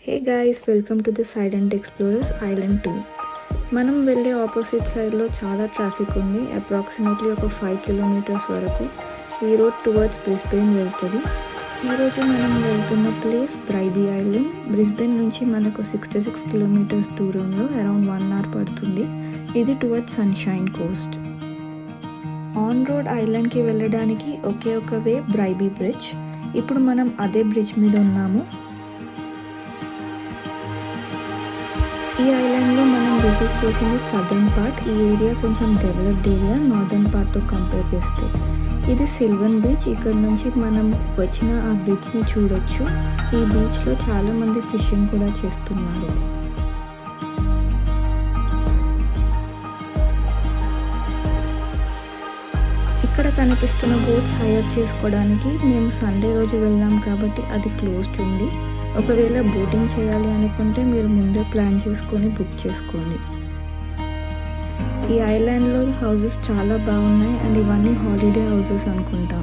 Hey guys, welcome to the silent explorers island 2. మనం వెళ్ళే opposite సైడ్లో చాలా ట్రాఫిక్ ఉంది. అప్రాక్సిమేట్లీ ఒక 5 కిలోమీటర్స్ వరకు ఈ రోడ్ టువర్డ్స్ బ్రిస్బెన్ వెళ్తుంది. ఈరోజు మనం వెళ్తున్న ప్లేస్ బ్రైబీ ఐలాండ్. బ్రిస్బెన్ నుంచి మనకు 66 కిలోమీటర్స్ దూరంలో అరౌండ్ 1 అవర్ పడుతుంది. ఇది towards sunshine coast. On road ఐలాండ్కి వెళ్ళడానికి ఒకే ఒక వే బ్రైబీ బ్రిడ్జ్. ఇప్పుడు మనం అదే బ్రిడ్జ్ మీద ఉన్నాము. ఈ ఐలాండ్లో మనం విజిట్ చేసింది సదర్న్ పార్ట్. ఈ ఏరియా కొంచెం డెవలప్డ్ ఏరియా నార్దర్న్ పార్ట్తో కంపేర్ చేస్తే. ఇది సిల్వన్ బీచ్. ఇక్కడ నుంచి మనం వచ్చిన ఆ బ్రిడ్జ్ని చూడొచ్చు. ఈ బీచ్లో చాలామంది ఫిషింగ్ కూడా చేస్తున్నారు. ఇక్కడ కనిపిస్తున్న బోట్స్ హైర్ చేసుకోవడానికి మేము సండే రోజు వెళ్ళాం కాబట్టి అది క్లోజ్డ్ ఉంది. ఒకవేళ బోటింగ్ చేయాలి అనుకుంటే మీరు ముందే ప్లాన్ చేసుకొని బుక్ చేసుకోండి. ఈ ఐలాండ్లో హౌసెస్ చాలా బాగున్నాయి అండ్ ఇవన్నీ హాలిడే హౌసెస్ అనుకుంటా.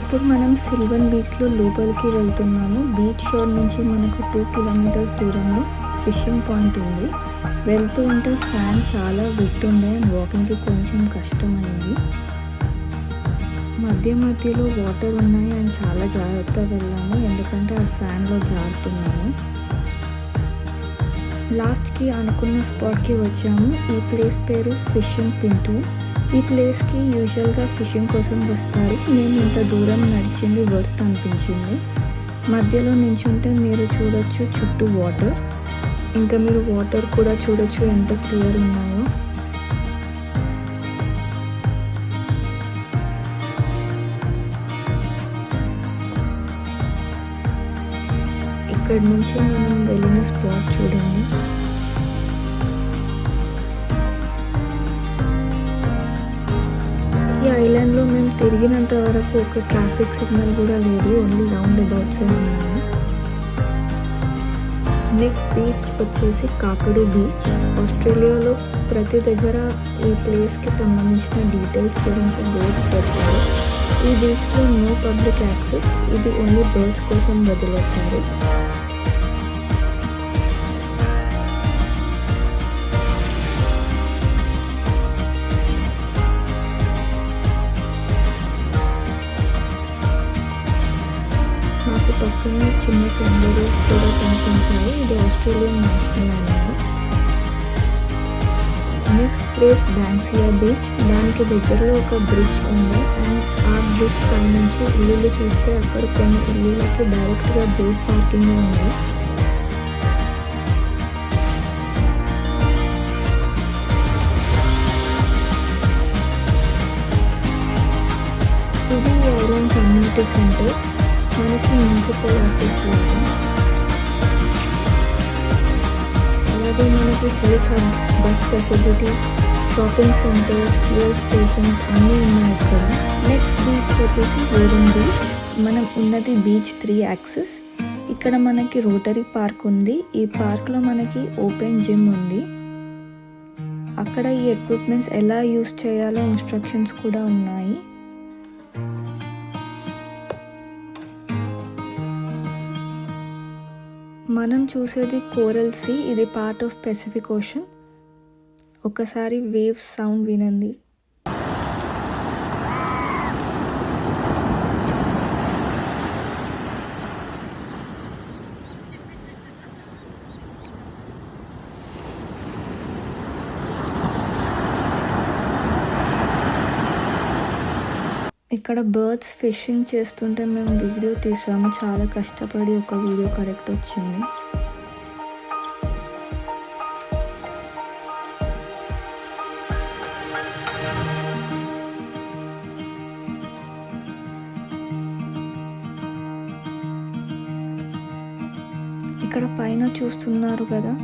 ఇప్పుడు మనం సిల్వన్ బీచ్లో లోపలికి వెళ్తున్నాము. బీచ్ షోర్ నుంచి మనకు 2 కిలోమీటర్స్ దూరంలో ఫిషింగ్ పాయింట్ ఉంది. వెళ్తూ ఉంటే శాండ్ చాలా వెట్ ఉండే అండ్ వాకింగ్కి కొంచెం కష్టమైంది. మధ్యలో వాటర్ ఉన్నాయి అండ్ చాలా జాగ్రత్తగా వెళ్ళాము, ఎందుకంటే ఆ శాండ్లో జారుతున్నాము. లాస్ట్కి అనుకున్న స్పాట్కి వచ్చాము. ఈ ప్లేస్ పేరు ఫిషింగ్ పింటూ. ఈ ప్లేస్కి యూజువల్గా ఫిషింగ్ కోసం వస్తారు. మేము ఇంత దూరం నడిచింది వర్త్ అనిపించింది. మధ్యలో నించుంటే మీరు చూడొచ్చు చుట్టూ వాటర్. ఇంకా మీరు వాటర్ కూడా చూడొచ్చు ఎంత క్లియర్ ఉన్నాయో. ఇక్కడ నుంచి మనం వెళ్ళిన స్పాట్ చూడండి. ఈ ఐలాండ్లో మేము తిరిగినంత వరకు ఒక ట్రాఫిక్ సిగ్నల్ కూడా లేదు, ఓన్లీ రౌండ్ అబౌట్సే ఉన్నాయి. నెక్స్ట్ బీచ్ వచ్చేసి కాకడు బీచ్. ఆస్ట్రేలియాలో ప్రతి దగ్గర ఈ ప్లేస్కి సంబంధించిన డీటెయిల్స్ గురించి బోర్డ్స్ పెడతారు. ఈ బీచ్లో నో పబ్లిక్ యాక్సెస్, ఇది ఓన్లీ బర్డ్స్ కోసం వదిలేశారు. మాకు పక్కన చిన్న కంగారూస్ కూడా కనిపించాయి. ఇది ఆస్ట్రేలియన్ నేషనల్ అన్నారు. Next place Banksia beach. దానికి దగ్గరలో ఒక బ్రిడ్జ్ ఉంది అండ్ ఆ బ్రిడ్జ్ పై నుంచి ఇల్లులు చూస్తే అక్కడ కొన్ని ఇల్లులకి డైరెక్ట్గా బోట్ పార్కింగ్ ఉంది. ఇది ఐలాండ్ కమ్యూనిటీ సెంటర్. మనకి మున్సిపల్ ఆఫీస్ లేదు. అలాగే మనకి health hub, bus facility, shopping centres, fuel stations అన్నీ ఉన్నాయి ఇక్కడ. నెక్స్ట్ బీచ్ వచ్చేసి వేరన్ బీచ్. మనం ఉన్నది బీచ్ 3 యాక్సెస్. ఇక్కడ మనకి రోటరీ పార్క్ ఉంది. ఈ పార్క్లో మనకి ఓపెన్ జిమ్ ఉంది. అక్కడ ఈ ఎక్విప్మెంట్స్ ఎలా యూస్ చేయాలో ఇన్స్ట్రక్షన్స్ కూడా ఉన్నాయి. మనం చూసేది కోరల్ సీ. ఇది పార్ట్ ఆఫ్ పెసిఫిక్ ఓషన్. ఒకసారి వేవ్స్ సౌండ్ వినండి. ఇక్కడ బర్డ్స్ ఫిషింగ్ చేస్తుంటే మేము వీడియో తీసాము. చాలా కష్టపడి ఒక వీడియో కరెక్ట్ వచ్చింది. ఇక్కడ పైన చూస్తున్నారు కదా,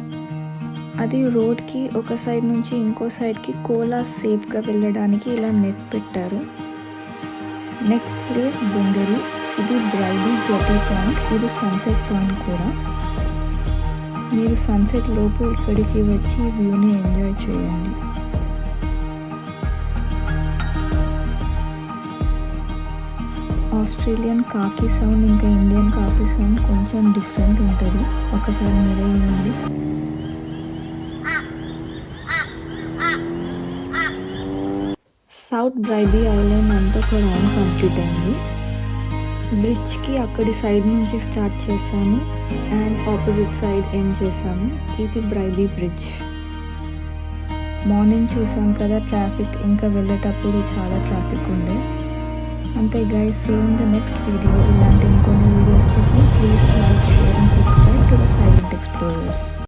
అది రోడ్కి ఒక సైడ్ నుంచి ఇంకో సైడ్కి కోలా సేఫ్గా వెళ్ళడానికి ఇలా నెట్ పెట్టారు. Next place Bongaree. ఇది బ్రైబీ జెటీ పాయింట్. ఇది సన్సెట్ పాయింట్ కూడా. మీరు సన్సెట్ లోపు ఇక్కడికి వచ్చి వ్యూని ఎంజాయ్ చేయండి. ఆస్ట్రేలియన్ కాకి సౌండ్ ఇంకా ఇండియన్ కాకి సౌండ్ కొంచెం డిఫరెంట్ ఉంటుంది. ఒకసారి మీరే వినండి. సౌత్ బ్రైబీ ఐలాండ్ అంతా ఒక రౌండ్ కంప్లీట్ అయింది. బ్రిడ్జ్కి అక్కడి సైడ్ నుంచి స్టార్ట్ చేసాము అండ్ ఆపోజిట్ సైడ్ ఎండ్ చేసాము. ఇది బ్రైబీ బ్రిడ్జ్. మార్నింగ్ చూసాం కదా ట్రాఫిక్, ఇంకా వెళ్ళేటప్పుడు చాలా ట్రాఫిక్ ఉండే. అంతే guys, see in the next video. ఇలాంటి ఇంకొన్ని వీడియోస్ కోసం please like, share and subscribe to the Silent explorers.